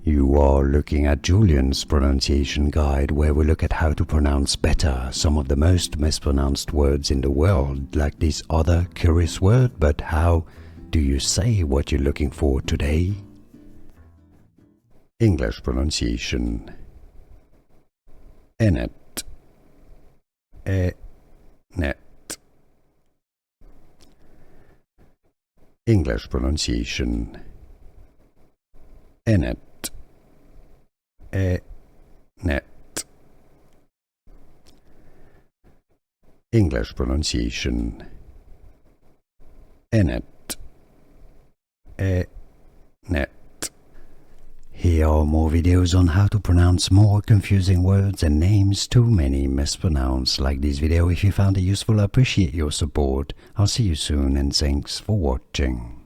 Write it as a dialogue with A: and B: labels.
A: You are looking at Julian's pronunciation guide, where we look at how to pronounce better some of the most mispronounced words in the world, like this other curious word. But how do you say what you're looking for today? English pronunciation. Init. Init. English pronunciation. Init. Init. English pronunciation. Init. Init. Here are more videos on how to pronounce more confusing words and names too many mispronounced. Like this video if you found it useful. I appreciate your support. I'll see you soon and thanks for watching.